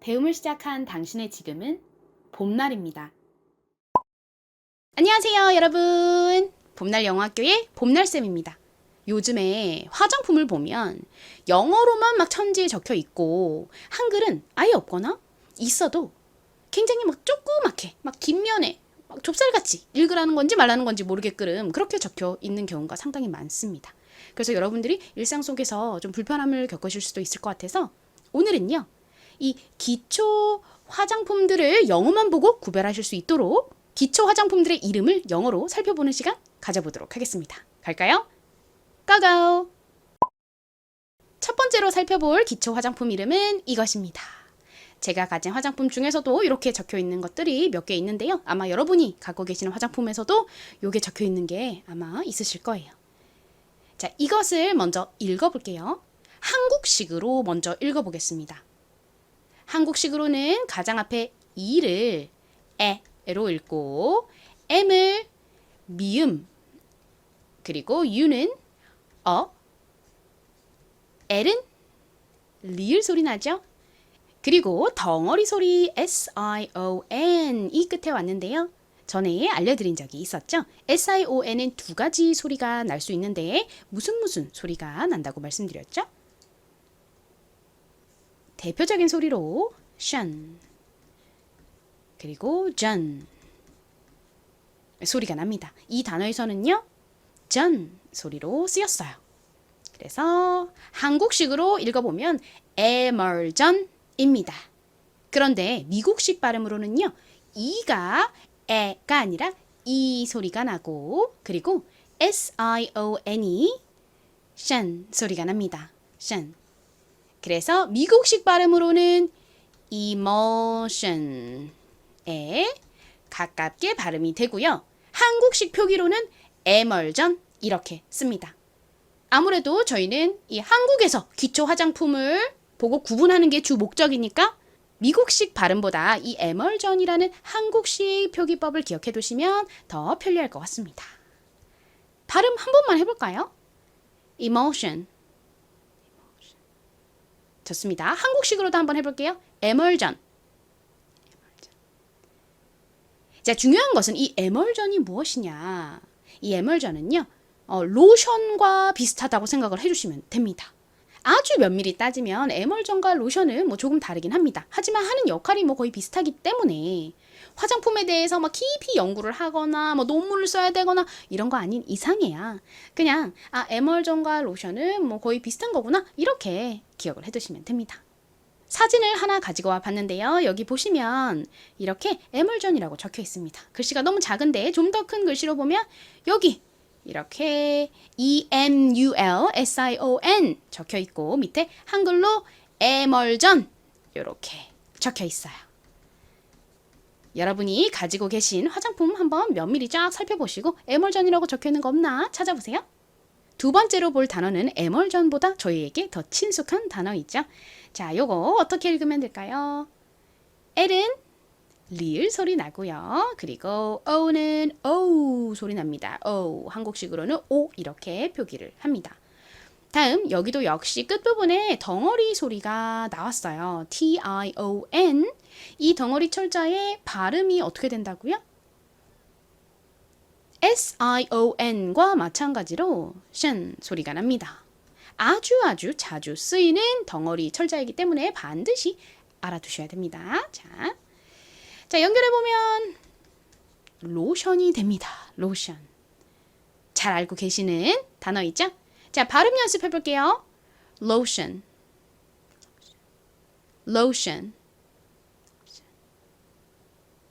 배움을 시작한 당신의 지금은 봄날입니다. 안녕하세요, 여러분. 봄날 영어학교의 봄날쌤입니다. 요즘에 화장품을 보면 영어로만 막 천지에 적혀 있고 한글은 아예 없거나 있어도 굉장히 막 조그맣게 막 뒷면에 막 좁쌀같이 읽으라는 건지 말라는 건지 모르게끔 그렇게 적혀 있는 경우가 상당히 많습니다. 그래서 여러분들이 일상 속에서 좀 불편함을 겪으실 수도 있을 것 같아서 오늘은요, 이 기초 화장품들을 영어만 보고 구별하실 수 있도록 기초 화장품들의 이름을 영어로 살펴보는 시간 가져보도록 하겠습니다. 갈까요? 고고! 첫 번째로 살펴볼 기초 화장품 이름은 이것입니다. 제가 가진 화장품 중에서도 이렇게 적혀 있는 것들이 몇 개 있는데요. 아마 여러분이 갖고 계시는 화장품에서도 이게 적혀 있는 게 아마 있으실 거예요. 자, 이것을 먼저 읽어볼게요. 한국식으로 먼저 읽어보겠습니다. 한국식으로는 가장 앞에 이를 에로 읽고 M을 미음, 그리고 U는 L은 리을 소리 나죠? 그리고 덩어리 소리 SION 이 끝에 왔는데요. 전에 알려드린 적이 있었죠? SION은 두 가지 소리가 날 수 있는데 무슨 소리가 난다고 말씀드렸죠? 대표적인 소리로 션 그리고 전 소리가 납니다. 이 단어에서는요, 전 소리로 쓰였어요. 그래서 한국식으로 읽어보면 에멀전입니다. 그런데 미국식 발음으로는요, 이가 에가 아니라 이 소리가 나고 그리고 SION이 션 소리가 납니다. 션. 그래서 미국식 발음으로는 emotion에 가깝게 발음이 되고요. 한국식 표기로는 에멀전 이렇게 씁니다. 아무래도 저희는 이 한국에서 기초 화장품을 보고 구분하는 게 주 목적이니까 미국식 발음보다 이 에멀전이라는 한국식 표기법을 기억해 두시면 더 편리할 것 같습니다. 발음 한 번만 해볼까요? emotion. 좋습니다. 한국식으로도 한번 해볼게요. 에멀전. 자, 중요한 것은 이 에멀전이 무엇이냐. 이 에멀전은요, 로션과 비슷하다고 생각을 해주시면 됩니다. 아주 면밀히 따지면 에멀전과 로션은 뭐 조금 다르긴 합니다. 하지만 하는 역할이 뭐 거의 비슷하기 때문에 화장품에 대해서 막 깊이 연구를 하거나 뭐 논문을 써야 되거나 이런 거 아닌 이상해야 그냥 에멀전과 로션은 뭐 거의 비슷한 거구나 이렇게 기억을 해두시면 됩니다. 사진을 하나 가지고 와 봤는데요. 여기 보시면 이렇게 에멀전이라고 적혀 있습니다. 글씨가 너무 작은데 좀 더 큰 글씨로 보면 여기 이렇게 EMULSION 적혀 있고 밑에 한글로 에멀전 이렇게 적혀 있어요. 여러분이 가지고 계신 화장품 한번 면밀히 쫙 살펴보시고 에멀전이라고 적혀 있는 거 없나 찾아보세요. 두 번째로 볼 단어는 에멀전보다 저희에게 더 친숙한 단어이죠. 자, 요거 어떻게 읽으면 될까요? L은 리을 소리 나고요. 그리고 O는 O 소리 납니다. O, 한국식으로는 O 이렇게 표기를 합니다. 다음 여기도 역시 끝부분에 덩어리 소리가 나왔어요. TION. 이 덩어리 철자의 발음이 어떻게 된다고요? SION과 마찬가지로 션 소리가 납니다. 아주 자주 쓰이는 덩어리 철자이기 때문에 반드시 알아두셔야 됩니다. 자, 연결해보면 로션이 됩니다. 로션. 잘 알고 계시는 단어이죠? 자, 발음 연습해볼게요. lotion, lotion.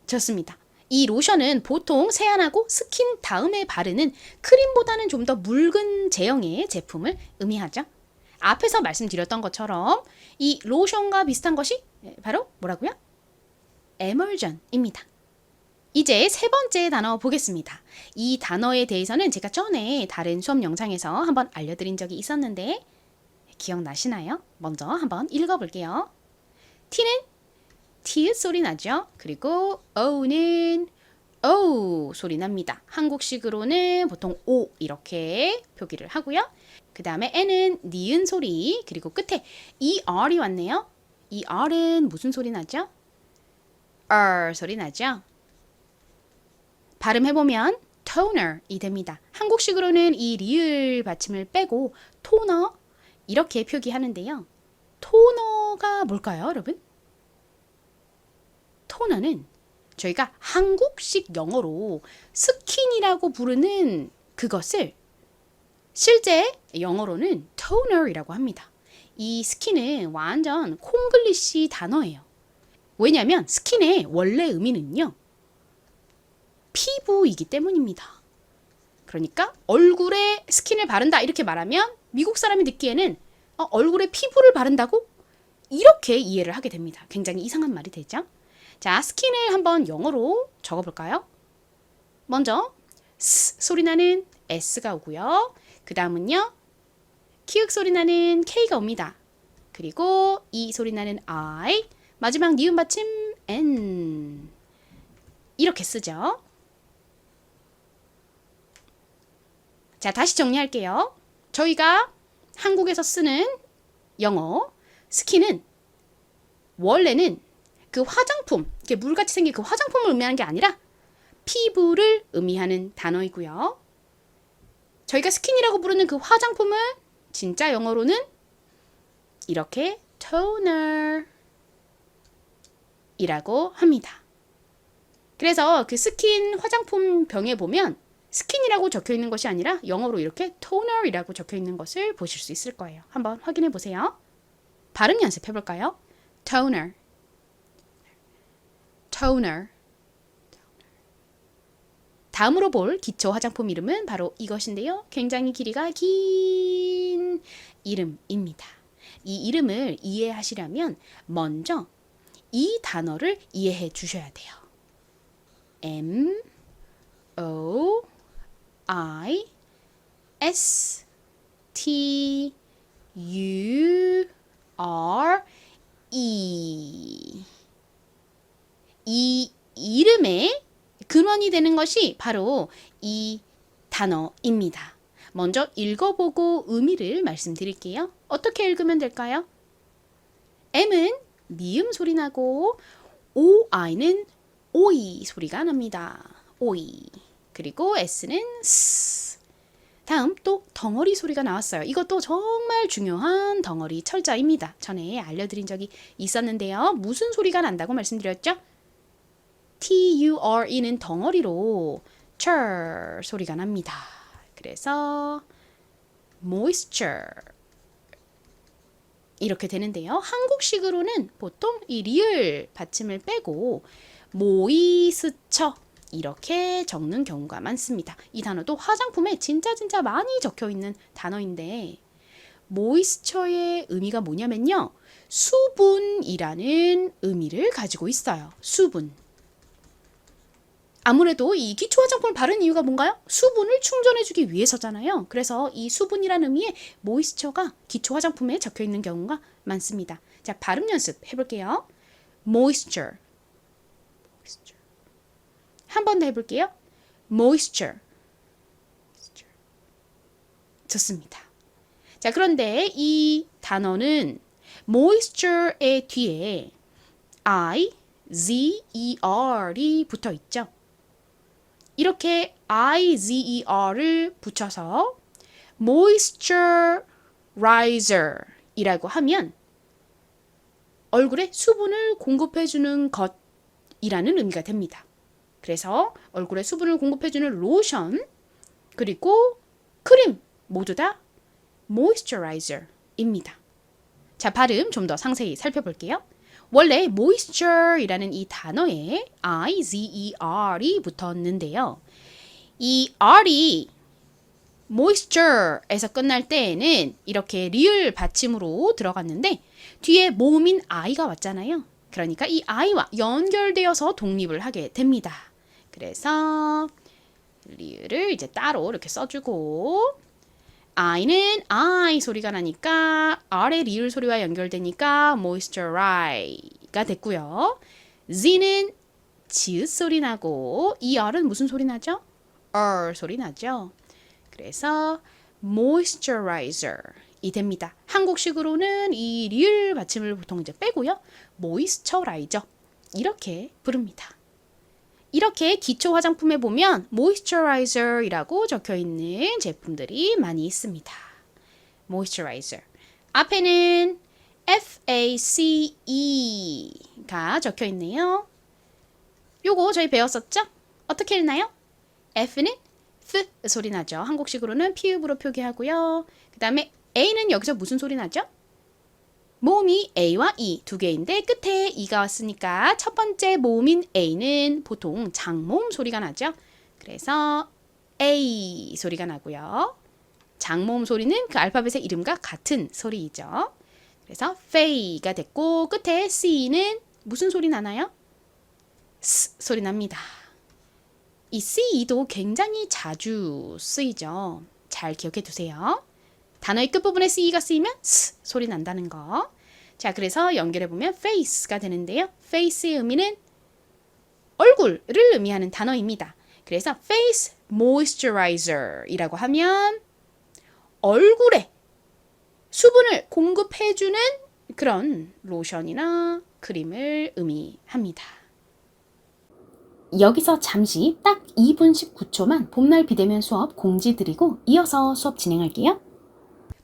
좋습니다. 이 로션은 보통 세안하고 스킨 다음에 바르는 크림보다는 좀 더 묽은 제형의 제품을 의미하죠. 앞에서 말씀드렸던 것처럼 이 로션과 비슷한 것이 바로 뭐라고요? 에멀전입니다. 이제 세 번째 단어 보겠습니다. 이 단어에 대해서는 제가 전에 다른 수업 영상에서 한번 알려드린 적이 있었는데 기억나시나요? 먼저 한번 읽어볼게요. T는 T 소리 나죠? 그리고 O는 O 소리 납니다. 한국식으로는 보통 O 이렇게 표기를 하고요. 그 다음에 N은 니은 소리, 그리고 끝에 ER이 왔네요. 이 R은 무슨 소리 나죠? 소리 나죠? 발음해보면 toner이 됩니다. 한국식으로는 이 리을 받침을 빼고 토너 이렇게 표기하는데요. 토너가 뭘까요, 여러분? 토너는 저희가 한국식 영어로 스킨이라고 부르는 그것을 실제 영어로는 toner이라고 합니다. 이 스킨은 완전 콩글리시 단어예요. 왜냐하면 스킨의 원래 의미는요. 피부이기 때문입니다. 그러니까 얼굴에 스킨을 바른다 이렇게 말하면 미국 사람이 듣기에는 얼굴에 피부를 바른다고? 이렇게 이해를 하게 됩니다. 굉장히 이상한 말이 되죠. 자, 스킨을 한번 영어로 적어볼까요? 먼저 스 소리 나는 S가 오고요. 그 다음은요. 키읔 소리 나는 K가 옵니다. 그리고 이 소리 나는 I, 마지막 니은 받침 N 이렇게 쓰죠. 자, 다시 정리할게요. 저희가 한국에서 쓰는 영어 스킨은 원래는 그 화장품, 이렇게 물같이 생긴 그 화장품을 의미하는 게 아니라 피부를 의미하는 단어이고요. 저희가 스킨이라고 부르는 그 화장품은 진짜 영어로는 이렇게 toner 이라고 합니다. 그래서 그 스킨 화장품 병에 보면 스킨이라고 적혀 있는 것이 아니라 영어로 이렇게 toner이라고 적혀 있는 것을 보실 수 있을 거예요. 한번 확인해 보세요. 발음 연습해 볼까요? toner, toner. 다음으로 볼 기초 화장품 이름은 바로 이것인데요. 굉장히 길이가 긴 이름입니다. 이 이름을 이해하시려면 먼저 이 단어를 이해해 주셔야 돼요. M, O, I, S, T, U, R, E. 이 이름의 근원이 되는 것이 바로 이 단어입니다. 먼저 읽어보고 의미를 말씀드릴게요. 어떻게 읽으면 될까요? M은 미음 소리 나고 OI는 오이 소리가 납니다. 오이. 그리고 S는 스. 다음 또 덩어리 소리가 나왔어요. 이것도 정말 중요한 덩어리 철자입니다. 전에 알려드린 적이 있었는데요. 무슨 소리가 난다고 말씀드렸죠? T-U-R-E는 덩어리로 cher 소리가 납니다. 그래서 moisture 이렇게 되는데요. 한국식으로는 보통 이 리을 받침을 빼고 모이스처 이렇게 적는 경우가 많습니다. 이 단어도 화장품에 진짜 많이 적혀 있는 단어인데 모이스처의 의미가 뭐냐면요. 수분이라는 의미를 가지고 있어요. 수분. 아무래도 이 기초 화장품을 바르는 이유가 뭔가요? 수분을 충전해주기 위해서잖아요. 그래서 이 수분이라는 의미의 모이스처가 기초 화장품에 적혀 있는 경우가 많습니다. 자, 발음 연습 해볼게요. moisture. 한 번 더 해볼게요. moisture. 좋습니다. 자, 그런데 이 단어는 moisture의 뒤에 I, Z, E, R이 붙어 있죠. 이렇게 I-Z-E-R을 붙여서 moisturizer 이라고 하면 얼굴에 수분을 공급해주는 것이라는 의미가 됩니다. 그래서 얼굴에 수분을 공급해주는 로션 그리고 크림 모두 다 moisturizer입니다. 자, 발음 좀 더 상세히 살펴볼게요. 원래 moisture이라는 이 단어에 I-Z-E-R이 붙었는데요. 이 R이 moisture에서 끝날 때에는 이렇게 리을 받침으로 들어갔는데 뒤에 모음인 I가 왔잖아요. 그러니까 이 I와 연결되어서 독립을 하게 됩니다. 그래서 리을을 이제 따로 이렇게 써주고 I는 I 소리가 나니까 R의 리을 소리와 연결되니까 moisturize가 됐고요. Z는 지읒 소리 나고 이 R은 무슨 소리 나죠? 소리 나죠. 그래서 moisturizer 이 됩니다. 한국식으로는 이 리을 받침을 보통 이제 빼고요. 모이스처라이저 이렇게 부릅니다. 이렇게 기초 화장품에 보면 모이스처라이저이라고 적혀 있는 제품들이 많이 있습니다. 모이스처라이저. 앞에는 FACE가 적혀 있네요. 요거 저희 배웠었죠? 어떻게 읽나요? F는 F 소리 나죠. 한국식으로는 피읍으로 표기하고요. 그 다음에 A는 여기서 무슨 소리 나죠? 모음이 A와 E 두 개인데 끝에 E가 왔으니까 첫 번째 모음인 A는 보통 장모음 소리가 나죠. 그래서 A 소리가 나고요. 장모음 소리는 그 알파벳의 이름과 같은 소리이죠. 그래서 Fay가 됐고 끝에 C는 무슨 소리 나나요? S 소리 납니다. 이 C도 굉장히 자주 쓰이죠. 잘 기억해 두세요. 단어의 끝부분에 C가 쓰이면 S 소리 난다는 거. 자, 그래서 연결해보면 face가 되는데요. face의 의미는 얼굴을 의미하는 단어입니다. 그래서 face moisturizer 이라고 하면 얼굴에 수분을 공급해주는 그런 로션이나 크림을 의미합니다. 여기서 잠시 딱 2분 19초만 봄날 비대면 수업 공지 드리고 이어서 수업 진행할게요.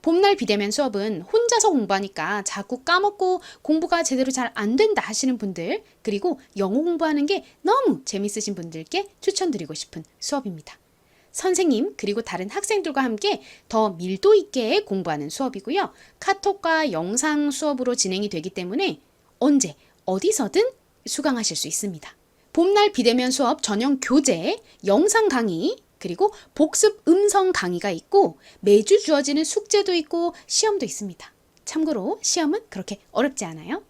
봄날 비대면 수업은 혼자서 공부하니까 자꾸 까먹고 공부가 제대로 잘 안 된다 하시는 분들, 그리고 영어 공부하는 게 너무 재밌으신 분들께 추천드리고 싶은 수업입니다. 선생님 그리고 다른 학생들과 함께 더 밀도 있게 공부하는 수업이고요. 카톡과 영상 수업으로 진행이 되기 때문에 언제 어디서든 수강하실 수 있습니다. 봄날 비대면 수업 전용 교재, 영상 강의, 그리고 복습 음성 강의가 있고 매주 주어지는 숙제도 있고 시험도 있습니다. 참고로 시험은 그렇게 어렵지 않아요.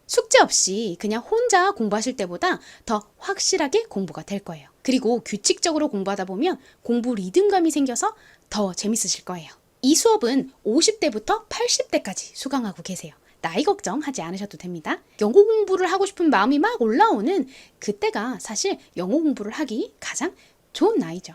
숙제 없이 그냥 혼자 공부하실 때보다 더 확실하게 공부가 될 거예요. 그리고 규칙적으로 공부하다 보면 공부 리듬감이 생겨서 더 재밌으실 거예요. 이 수업은 50대부터 80대까지 수강하고 계세요. 나이 걱정하지 않으셔도 됩니다. 영어 공부를 하고 싶은 마음이 막 올라오는 그때가 사실 영어 공부를 하기 가장 좋은 나이죠.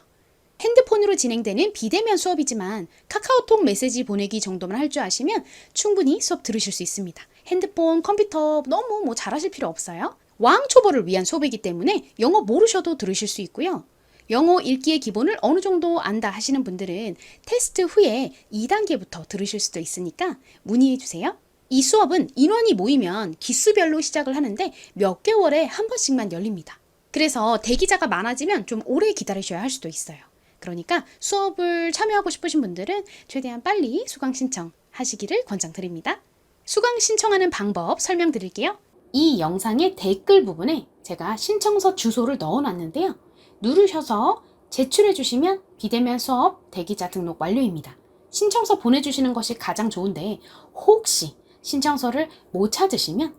핸드폰으로 진행되는 비대면 수업이지만 카카오톡 메시지 보내기 정도만 할 줄 아시면 충분히 수업 들으실 수 있습니다. 핸드폰, 컴퓨터 너무 잘하실 필요 없어요. 왕초보를 위한 수업이기 때문에 영어 모르셔도 들으실 수 있고요. 영어 읽기의 기본을 어느 정도 안다 하시는 분들은 테스트 후에 2단계부터 들으실 수도 있으니까 문의해 주세요. 이 수업은 인원이 모이면 기수별로 시작을 하는데 몇 개월에 한 번씩만 열립니다. 그래서 대기자가 많아지면 좀 오래 기다리셔야 할 수도 있어요. 그러니까 수업을 참여하고 싶으신 분들은 최대한 빨리 수강 신청하시기를 권장드립니다. 수강 신청하는 방법 설명드릴게요. 이 영상의 댓글 부분에 제가 신청서 주소를 넣어놨는데요. 누르셔서 제출해 주시면 비대면 수업 대기자 등록 완료입니다. 신청서 보내주시는 것이 가장 좋은데 혹시 신청서를 못 찾으시면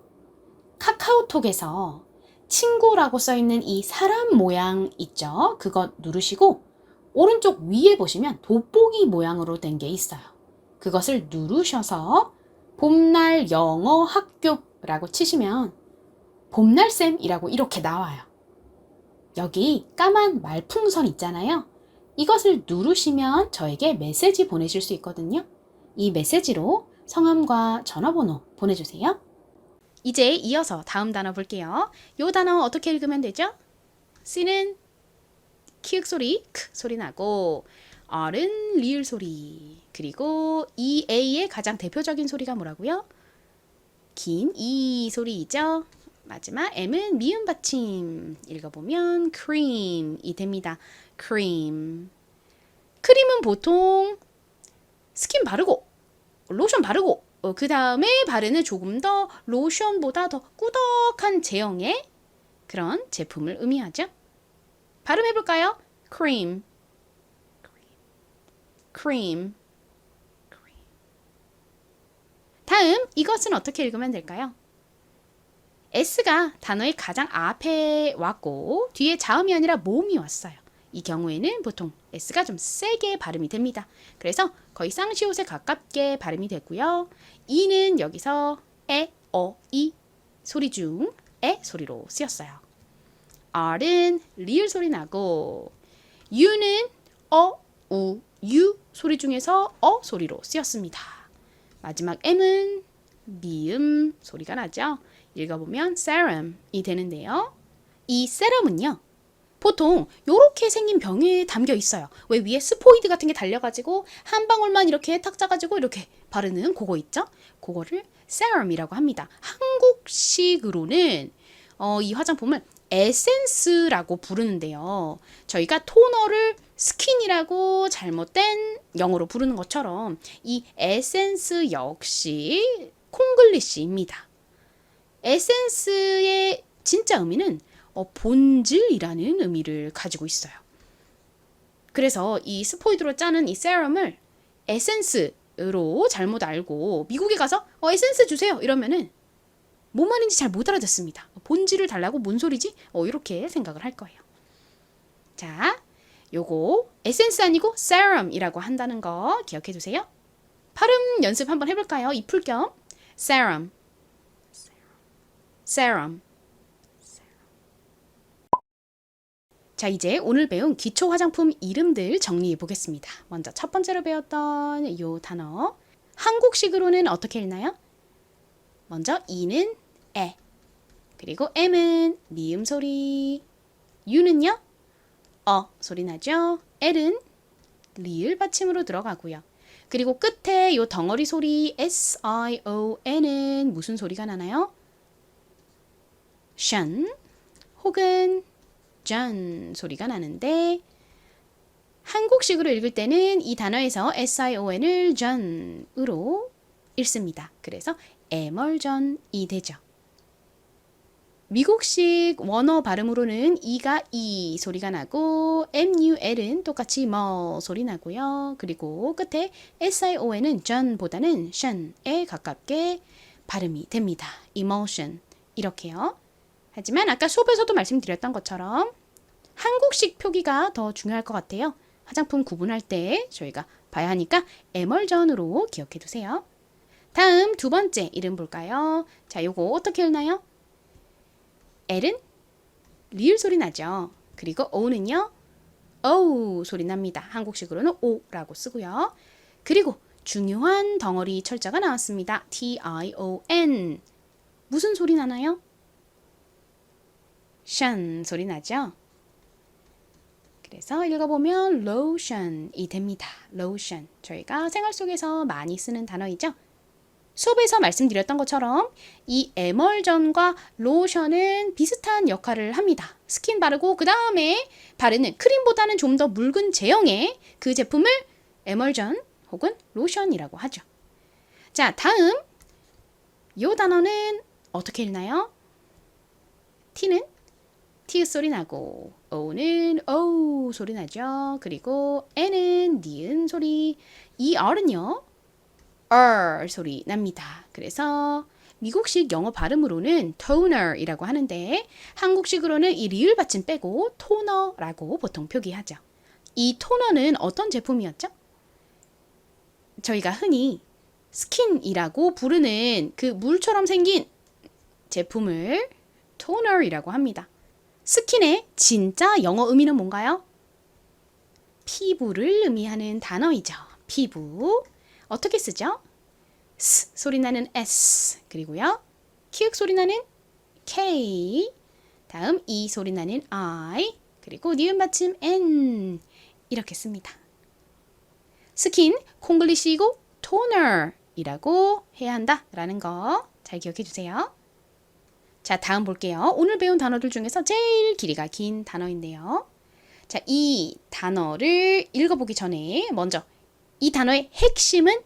카카오톡에서 친구라고 써있는 이 사람 모양 있죠? 그거 누르시고 오른쪽 위에 보시면 돋보기 모양으로 된 게 있어요. 그것을 누르셔서 봄날 영어 학교라고 치시면 봄날쌤이라고 이렇게 나와요. 여기 까만 말풍선 있잖아요. 이것을 누르시면 저에게 메시지 보내실 수 있거든요. 이 메시지로 성함과 전화번호 보내주세요. 이제 이어서 다음 단어 볼게요. 이 단어 어떻게 읽으면 되죠? C는 키읔 소리, 크 소리 나고 R은 리을 소리, 그리고 EA의 가장 대표적인 소리가 뭐라고요? 긴 E 소리이죠. 마지막 M은 미음 받침, 읽어보면 cream이 됩니다. cream. 크림은 보통 스킨 바르고 로션 바르고 그 다음에 바르는 조금 더 로션보다 더 꾸덕한 제형의 그런 제품을 의미하죠. 발음해볼까요? cream, cream. 다음 이것은 어떻게 읽으면 될까요? S가 단어의 가장 앞에 왔고 뒤에 자음이 아니라 모음이 왔어요. 이 경우에는 보통 S가 좀 세게 발음이 됩니다. 그래서 거의 쌍시옷에 가깝게 발음이 되고요. E는 여기서 에, 어, 이 소리 중 에 소리로 쓰였어요. R은 리을 소리 나고 U는 어, 우, 유 소리 중에서 어 소리로 쓰였습니다. 마지막 M은 미음 소리가 나죠. 읽어보면 serum이 되는데요. 이 serum은요. 보통 이렇게 생긴 병에 담겨 있어요. 왜 위에 스포이드 같은 게 달려가지고 한 방울만 이렇게 탁 짜가지고 이렇게 바르는 그거 있죠? 그거를 serum이라고 합니다. 한국식으로는 이 화장품을 에센스라고 부르는데요. 저희가 토너를 스킨이라고 잘못된 영어로 부르는 것처럼 이 에센스 역시 콩글리시입니다. 에센스의 진짜 의미는 본질이라는 의미를 가지고 있어요. 그래서 이 스포이드로 짜는 이 세럼을 에센스로 잘못 알고 미국에 가서 에센스 주세요 이러면은 뭔 말인지 잘 못 알아듣습니다. 본질을 달라고 뭔 소리지? 이렇게 생각을 할 거예요. 자, 요거 에센스 아니고 serum이라고 한다는 거 기억해 두세요. 발음 연습 한번 해볼까요? 이 풀 겸 serum, serum. 자, 이제 오늘 배운 기초 화장품 이름들 정리해 보겠습니다. 먼저 첫 번째로 배웠던 요 단어 한국식으로는 어떻게 읽나요? 먼저 E는 에, 그리고 M은 미음 소리, U는요 소리 나죠? L은 리을 받침으로 들어가고요. 그리고 끝에 요 덩어리 소리 SION은 무슨 소리가 나나요? 션 혹은 전 소리가 나는데 한국식으로 읽을 때는 이 단어에서 SION을 전으로 읽습니다. 그래서 에멀전이 되죠. 미국식 원어 발음으로는 E가 E 소리가 나고 MUL은 똑같이 뭐 소리 나고요. 그리고 끝에 SION은 전보다는 션에 가깝게 발음이 됩니다. emotion 이렇게요. 하지만 아까 수업에서도 말씀드렸던 것처럼 한국식 표기가 더 중요할 것 같아요. 화장품 구분할 때 저희가 봐야 하니까 에멀전으로 기억해 두세요. 다음 두 번째 이름 볼까요? 자, 요거 어떻게 읽나요? L은 리을 소리 나죠. 그리고 O는요. O 소리 납니다. 한국식으로는 O라고 쓰고요. 그리고 중요한 덩어리 철자가 나왔습니다. TION. 무슨 소리 나나요? 션 소리 나죠? 그래서 읽어보면 lotion이 됩니다. lotion. 저희가 생활 속에서 많이 쓰는 단어이죠. 수업에서 말씀드렸던 것처럼 이 에멀전과 로션은 비슷한 역할을 합니다. 스킨 바르고 그 다음에 바르는 크림보다는 좀 더 묽은 제형의 그 제품을 에멀전 혹은 로션이라고 하죠. 자, 다음 이 단어는 어떻게 읽나요? T는 T 소리 나고 O는 O 소리 나죠. 그리고 N은 니은 소리, 이 R은요 R 소리 납니다. 그래서 미국식 영어 발음으로는 toner이라고 하는데 한국식으로는 이 리을 받침 빼고 토너라고 보통 표기하죠. 이 토너는 어떤 제품이었죠? 저희가 흔히 스킨이라고 부르는 그 물처럼 생긴 제품을 토너이라고 합니다. 스킨의 진짜 영어 의미는 뭔가요? 피부를 의미하는 단어이죠. 피부. 어떻게 쓰죠? S 소리 나는 S, 그리고요 키읔 소리 나는 K, 다음 E 소리 나는 I, 그리고 니은 받침 N 이렇게 씁니다. 스킨 콩글리시이고 토너이라고 해야 한다라는 거 잘 기억해 주세요. 자, 다음 볼게요. 오늘 배운 단어들 중에서 제일 길이가 긴 단어인데요. 자, 이 단어를 읽어보기 전에 먼저 이 단어의 핵심은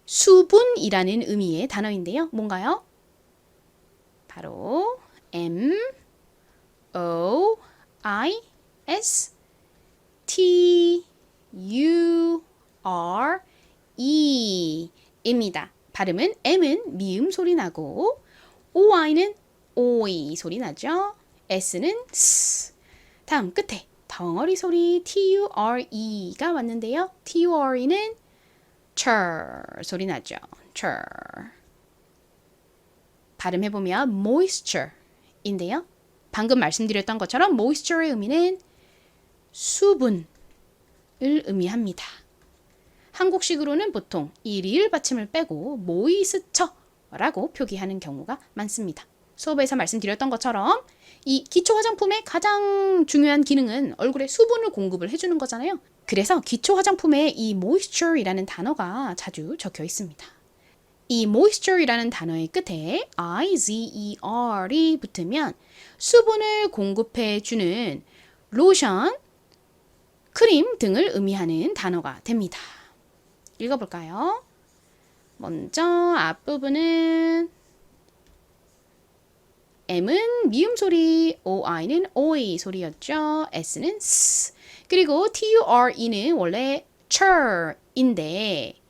수분이라는 의미의 단어인데요. 뭔가요? 바로 M, O, I, S, T, U, R, E 입니다. 발음은 M은 미음 소리 나고 OI는 OE 소리 나죠. S는 S. 다음 끝에 덩어리 소리 TURE가 왔는데요. TURE는 chur 소리 나죠. chur. 발음해보면 moisture인데요. 방금 말씀드렸던 것처럼 moisture의 의미는 수분을 의미합니다. 한국식으로는 보통 이 리을 받침을 빼고 모이스처라고 표기하는 경우가 많습니다. 수업에서 말씀드렸던 것처럼 이 기초 화장품의 가장 중요한 기능은 얼굴에 수분을 공급을 해주는 거잖아요. 그래서 기초 화장품에 이 moisture이라는 단어가 자주 적혀 있습니다. 이 moisture이라는 단어의 끝에 IZER이 붙으면 수분을 공급해주는 로션, 크림 등을 의미하는 단어가 됩니다. 읽어볼까요? 먼저 앞부분은 M은 미음 소리, OI는 OE 소리였죠. S는 S. 그리고 TURE는 원래 chur인데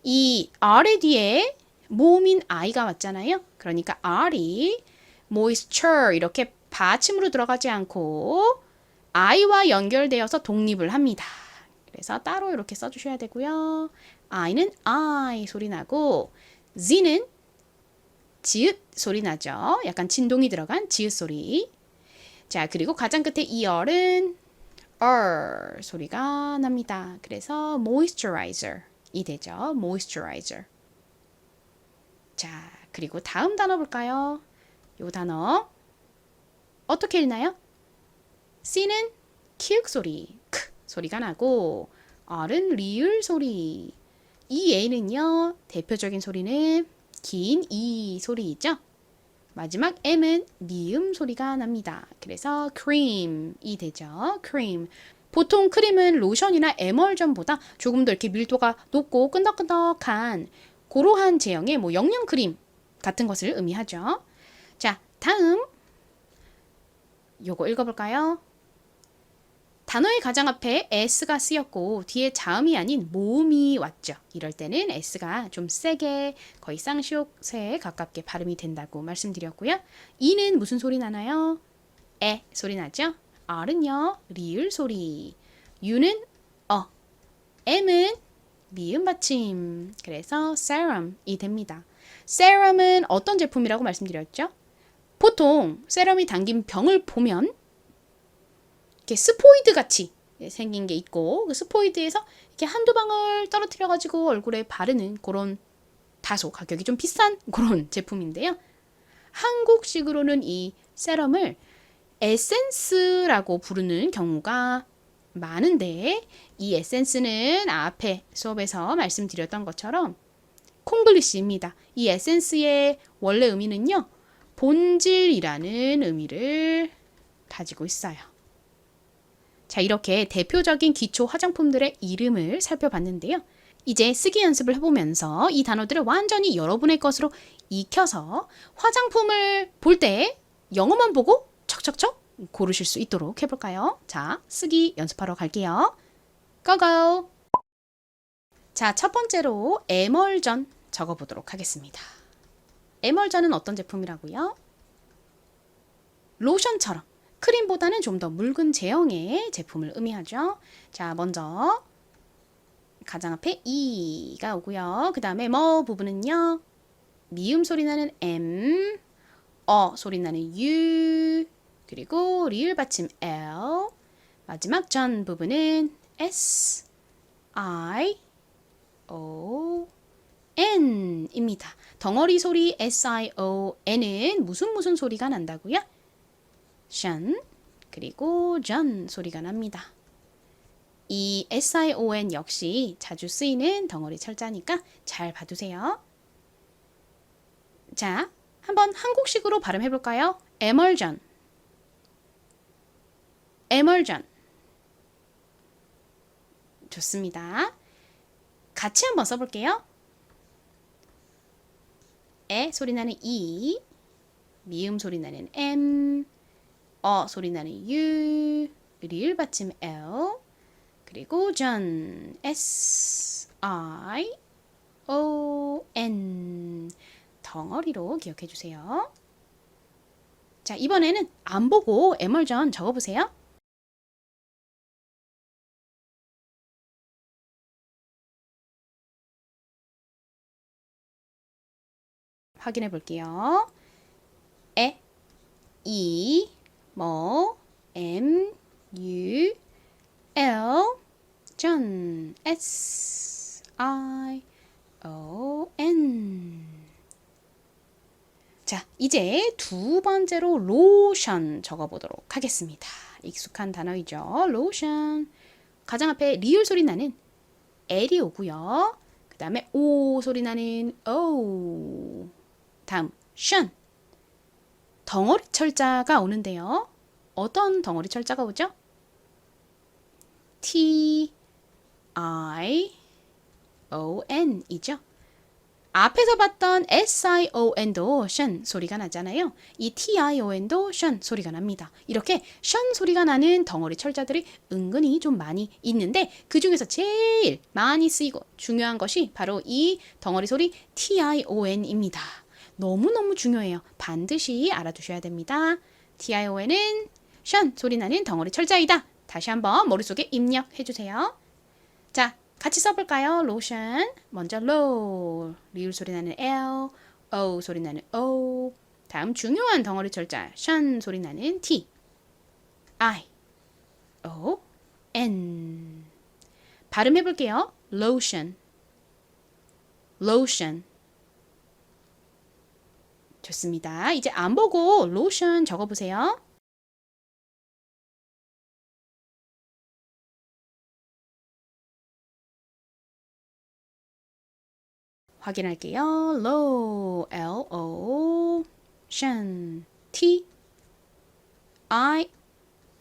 이 R의 뒤에 모음인 I가 왔잖아요. 그러니까 R이 moisture 이렇게 받침으로 들어가지 않고 I와 연결되어서 독립을 합니다. 그래서 따로 이렇게 써주셔야 되고요. I는 I 소리 나고 Z는 지읒 소리 나죠. 약간 진동이 들어간 지읒 소리. 자, 그리고 가장 끝에 ER은 소리가 납니다. 그래서 moisturizer이 되죠. moisturizer. 자, 그리고 다음 단어 볼까요? 이 단어 어떻게 읽나요? C는 키읔 소리, 크 소리가 나고 R은 리을 소리. 이 A는요, 대표적인 소리는 긴 이 소리이죠. 마지막 M은 미음 소리가 납니다. 그래서 cream이 되죠. cream. 보통 크림은 로션이나 에멀전보다 조금 더 이렇게 밀도가 높고 끈덕끈덕한 고로한 제형의 뭐 영양 크림 같은 것을 의미하죠. 자, 다음 요거 읽어볼까요? 단어의 가장 앞에 S가 쓰였고 뒤에 자음이 아닌 모음이 왔죠. 이럴 때는 S가 좀 세게 거의 쌍시옷에 가깝게 발음이 된다고 말씀드렸고요. E는 무슨 소리 나나요? 에 소리 나죠? R은요, 리을 소리. U는 M은 미음 받침. 그래서 serum이 됩니다. serum은 어떤 제품이라고 말씀드렸죠? 보통 세럼이 담긴 병을 보면 이렇게 스포이드 같이 생긴 게 있고 그 스포이드에서 이렇게 한두 방울 떨어뜨려 가지고 얼굴에 바르는 그런 다소 가격이 좀 비싼 그런 제품인데요. 한국식으로는 이 세럼을 에센스라고 부르는 경우가 많은데 이 에센스는 앞에 수업에서 말씀드렸던 것처럼 콩글리시입니다. 이 에센스의 원래 의미는요, 본질이라는 의미를 가지고 있어요. 자, 이렇게 대표적인 기초 화장품들의 이름을 살펴봤는데요. 이제 쓰기 연습을 해보면서 이 단어들을 완전히 여러분의 것으로 익혀서 화장품을 볼 때 영어만 보고 척척척 고르실 수 있도록 해볼까요? 자, 쓰기 연습하러 갈게요. 고고! 자, 첫 번째로 에멀전 적어보도록 하겠습니다. 에멀전은 어떤 제품이라고요? 로션처럼 크림보다는 좀 더 묽은 제형의 제품을 의미하죠. 자, 먼저 가장 앞에 E가 오고요. 그 다음에 뭐 부분은요. 미음 소리 나는 M, 소리 나는 U, 그리고 리을 받침 L, 마지막 전 부분은 S, I, O, N입니다. 덩어리 소리 SION은 무슨 소리가 난다고요? 션, 그리고 전 소리가 납니다. 이 SION 역시 자주 쓰이는 덩어리 철자니까 잘 봐두세요. 자, 한번 한국식으로 발음해 볼까요? 에멀전, 에멀전. 좋습니다. 같이 한번 써볼게요. 에 소리 나는 E, 미음 소리 나는 M, 소리 나는 U, 리을 받침 L, 그리고 전 S, I, O, N 덩어리로 기억해 주세요. 자, 이번에는 안 보고 에멀전 적어보세요. 확인해 볼게요. 에, E, 뭐, M, U, L, 전, S, 이제 두 번째로 로션 적어보도록 하겠습니다. 익숙한 단어이죠. 로션. 가장 앞에 리을 소리 나는 L이 오고요. 그 다음에 O 소리 나는 O. 다음 션. 덩어리 철자가 오는데요. 어떤 덩어리 철자가 오죠? T, I, O, N 이죠. 앞에서 봤던 SION도 션 소리가 나잖아요. 이 TION도 션 소리가 납니다. 이렇게 션 소리가 나는 덩어리 철자들이 은근히 좀 많이 있는데 그 중에서 제일 많이 쓰이고 중요한 것이 바로 이 덩어리 소리 TION입니다. 너무너무 중요해요. 반드시 알아두셔야 됩니다. TION은 션 소리 나는 덩어리 철자이다. 다시 한번 머릿속에 입력해주세요. 자, 같이 써볼까요? 로션. 먼저 로, 리을 소리 나는 L, O 소리 나는 O. 다음 중요한 덩어리 철자, 션 소리 나는 T, I, O, N. 발음해볼게요. lotion, lotion. 좋습니다. 이제 안 보고 로션 적어보세요. 확인할게요. low, L-O, 션, T, I,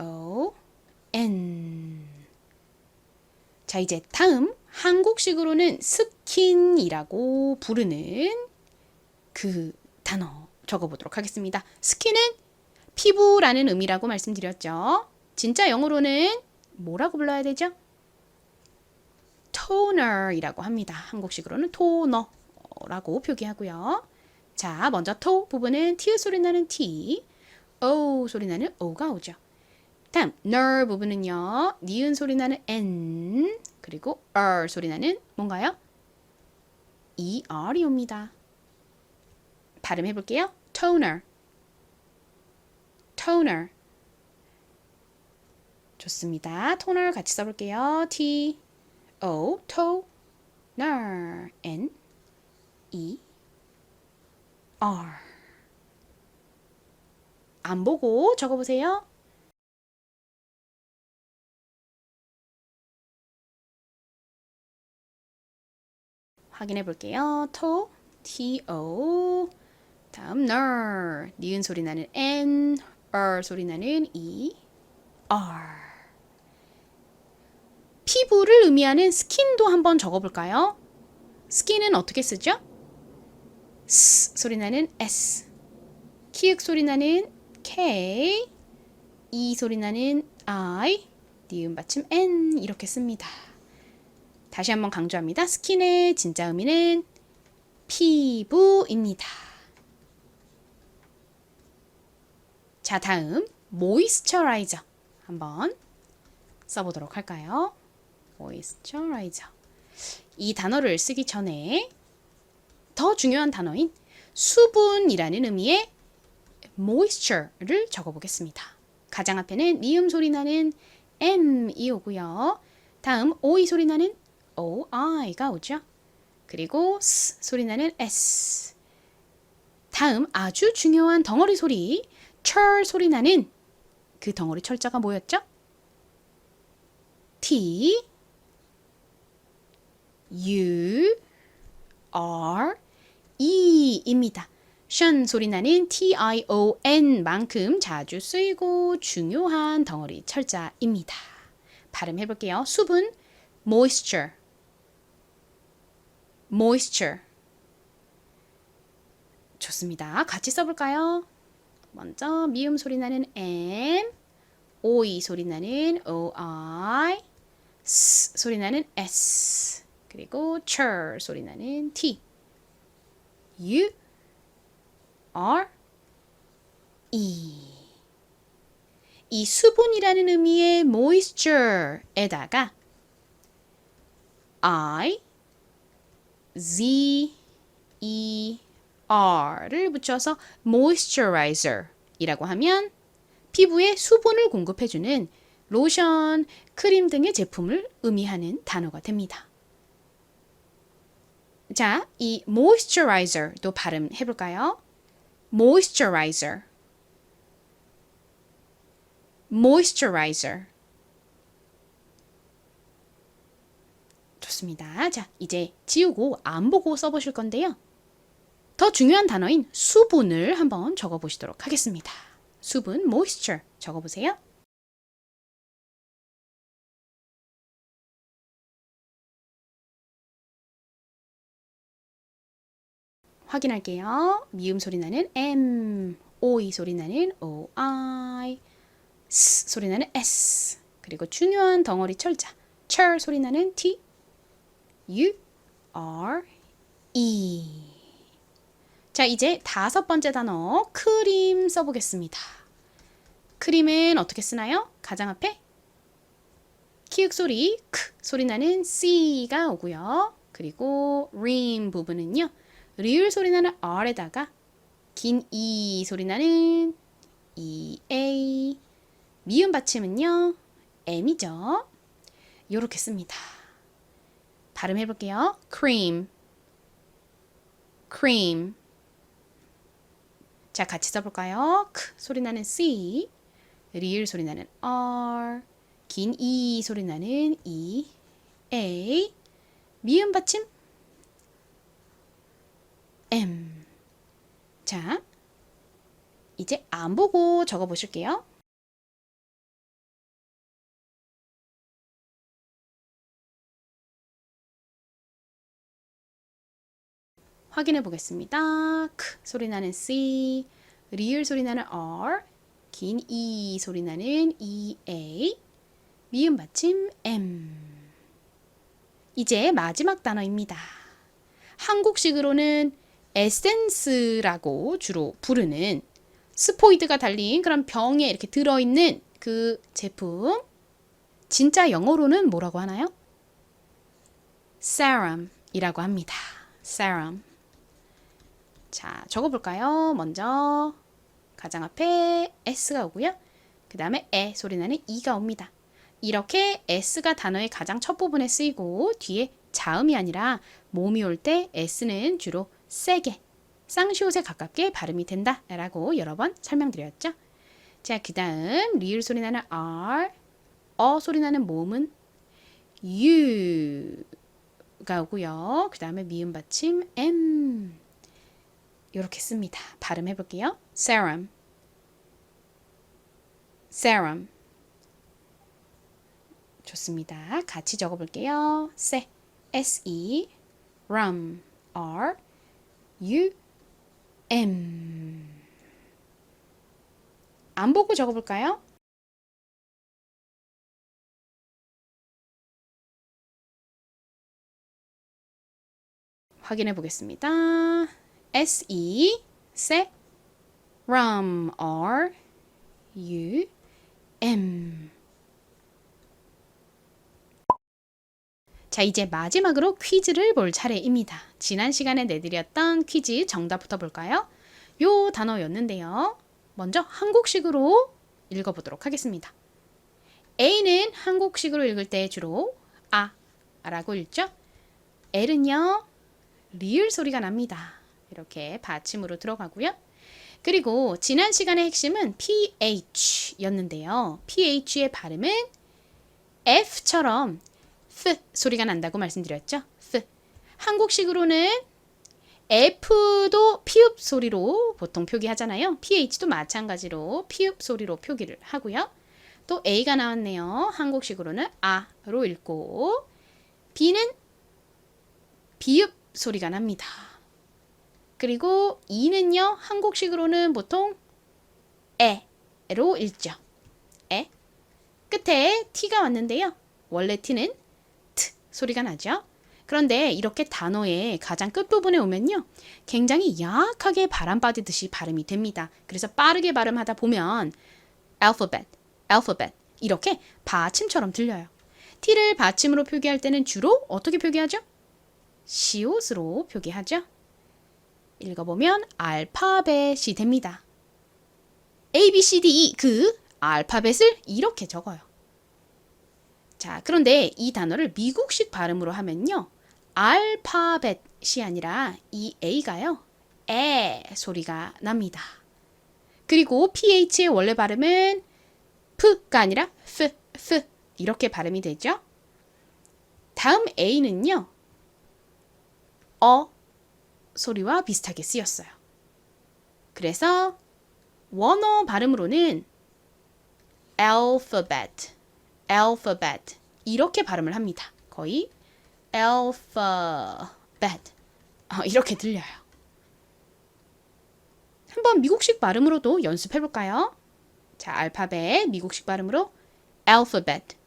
O, N. 자, 이제 다음 한국식으로는 스킨이라고 부르는 그 단어 적어보도록 하겠습니다. 스킨은 피부라는 의미라고 말씀드렸죠. 진짜 영어로는 뭐라고 불러야 되죠? 토너이라고 합니다. 한국식으로는 토너라고 표기하고요. 자, 먼저 토 부분은 T 소리 나는 T, O 소리 나는 O가 오죠. 다음 ner 부분은요. 니은 소리 나는 N, 그리고 소리 나는 뭔가요? ER이 옵니다. 발음해 볼게요. toner, toner. 좋습니다. 토너 같이 써볼게요. T, O, toner, N, E, R. 안 보고 적어보세요. 확인해 볼게요. to, T-O. 다음 ner, 니은 소리 나는 N, 소리 나는 E, R. 피부를 의미하는 스킨도 한번 적어볼까요? 스킨은 어떻게 쓰죠? S 소리 나는 S, 키읔 소리 나는 K, E 소리 나는 I, 니은 받침 N 이렇게 씁니다. 다시 한번 강조합니다. 스킨의 진짜 의미는 피부입니다. 자, 다음 모이스처라이저 한번 써보도록 할까요? 모이스처라이저. 이 단어를 쓰기 전에 더 중요한 단어인 수분이라는 의미의 moisture를 적어보겠습니다. 가장 앞에는 미음 소리 나는 M이 오고요. 다음 OE 소리 나는 OI가 오죠. 그리고 S 소리 나는 S. 다음 아주 중요한 덩어리 소리 철 소리 나는 그 덩어리 철자가 뭐였죠? T, U, R, E입니다. 션 소리 나는 TION 만큼 자주 쓰이고 중요한 덩어리 철자입니다. 발음해 볼게요. 수분, moisture, moisture. 좋습니다. 같이 써볼까요? 먼저 미음 소리 나는 M, OE 소리 나는 OI, S 소리 나는 S, 그리고 cher 소리 나는 T, U, R, E. 이 수분이라는 의미의 moisture에다가 I, Z, E, R를 붙여서 moisturizer 이라고 하면 피부에 수분을 공급해주는 로션, 크림 등의 제품을 의미하는 단어가 됩니다. 자, 이 moisturizer도 발음해 볼까요? moisturizer, moisturizer. 좋습니다. 자, 이제 지우고 안 보고 써보실 건데요. 더 중요한 단어인 수분을 한번 적어보시도록 하겠습니다. 수분, moisture 적어보세요. 확인할게요. 미음 소리 나는 M, 오이 소리 나는 OI, S 소리 나는 S, 그리고 중요한 덩어리 철자, 철 소리 나는 T, U, R, E. 자, 이제 5번째 단어 크림 써보겠습니다. 크림은 어떻게 쓰나요? 가장 앞에 키읔 소리, 크 소리 나는 C가 오고요. 그리고 림 부분은요. 리을 소리 나는 R에다가 긴 E 소리 나는 EA, 미음 받침은요. M이죠. 요렇게 씁니다. 발음해 볼게요. cream, cream. 자, 같이 써볼까요? 크 소리 나는 C, 리을 소리 나는 R, 긴 E 소리 나는 E, A, 미음 받침 M. 자, 이제 안 보고 적어 보실게요. 확인해 보겠습니다. 크 소리 나는 C, 리을 소리 나는 R, 긴 E 소리 나는 EA, 미음 받침 M. 이제 마지막 단어입니다. 한국식으로는 에센스라고 주로 부르는 스포이드가 달린 그런 병에 이렇게 들어있는 그 제품. 진짜 영어로는 뭐라고 하나요? serum이라고 합니다. serum. 자, 적어볼까요? 먼저 가장 앞에 S가 오고요. 그 다음에 에 소리 나는 E가 옵니다. 이렇게 S가 단어의 가장 첫 부분에 쓰이고 뒤에 자음이 아니라 모음이 올 때 S는 주로 세게, 쌍시옷에 가깝게 발음이 된다라고 여러 번 설명드렸죠. 자, 그 다음 리을 소리 나는 R, 어 소리 나는 모음은 U가 오고요. 그 다음에 미음 받침 M. 이렇게 씁니다. 발음해 볼게요. serum, serum. 좋습니다. 같이 적어볼게요. se, se, rum, r, u, m. 안 보고 적어볼까요? 확인해 보겠습니다. se, se, rum, r, u, m. 자, 이제 마지막으로 퀴즈를 볼 차례입니다. 지난 시간에 내드렸던 퀴즈 정답부터 볼까요? 요 단어였는데요. 먼저 한국식으로 읽어보도록 하겠습니다. A는 한국식으로 읽을 때 주로 라고 읽죠. L은요, 리을 소리가 납니다. 이렇게 받침으로 들어가고요. 그리고 지난 시간의 핵심은 PH였는데요. PH의 발음은 F처럼 F 소리가 난다고 말씀드렸죠. F. 한국식으로는 F도 피읍 소리로 보통 표기하잖아요. PH도 마찬가지로 피읍 소리로 표기를 하고요. 또 A가 나왔네요. 한국식으로는 아로 읽고 B는 비읍 소리가 납니다. 그리고 E는요. 한국식으로는 보통 에로 읽죠. 에. 끝에 T가 왔는데요. 원래 T는 T 소리가 나죠. 그런데 이렇게 단어의 가장 끝부분에 오면요. 굉장히 약하게 바람 빠지듯이 발음이 됩니다. 그래서 빠르게 발음하다 보면 alphabet 이렇게 받침처럼 들려요. T를 받침으로 표기할 때는 주로 어떻게 표기하죠? 시옷으로 표기하죠. 읽어보면 알파벳이 됩니다. A, B, C, D, E 그 알파벳을 이렇게 적어요. 자, 그런데 이 단어를 미국식 발음으로 하면요. 알파벳이 아니라 이 A가요. 에 소리가 납니다. 그리고 ph의 원래 발음은 p가 아니라 f 이렇게 발음이 되죠. 다음 a는요. 소리와 비슷하게 쓰였어요. 그래서 원어 발음으로는 alphabet 이렇게 발음을 합니다. 거의 alphabet 이렇게 들려요. 한번 미국식 발음으로도 연습해 볼까요? 자, 알파벳 미국식 발음으로 alphabet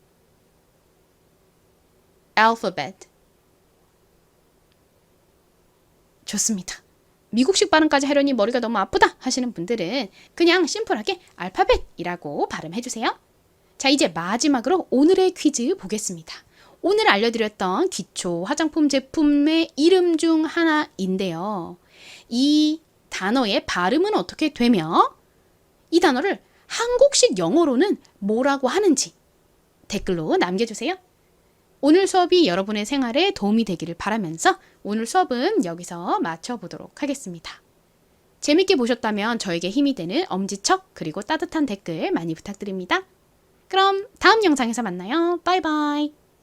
좋습니다. 미국식 발음까지 하려니 머리가 너무 아프다 하시는 분들은 그냥 심플하게 알파벳이라고 발음해 주세요. 자, 이제 마지막으로 오늘의 퀴즈 보겠습니다. 오늘 알려드렸던 기초 화장품 제품의 이름 중 하나인데요. 이 단어의 발음은 어떻게 되며 이 단어를 한국식 영어로는 뭐라고 하는지 댓글로 남겨주세요. 오늘 수업이 여러분의 생활에 도움이 되기를 바라면서 오늘 수업은 여기서 마쳐보도록 하겠습니다. 재밌게 보셨다면 저에게 힘이 되는 엄지척 그리고 따뜻한 댓글 많이 부탁드립니다. 그럼 다음 영상에서 만나요. 바이바이.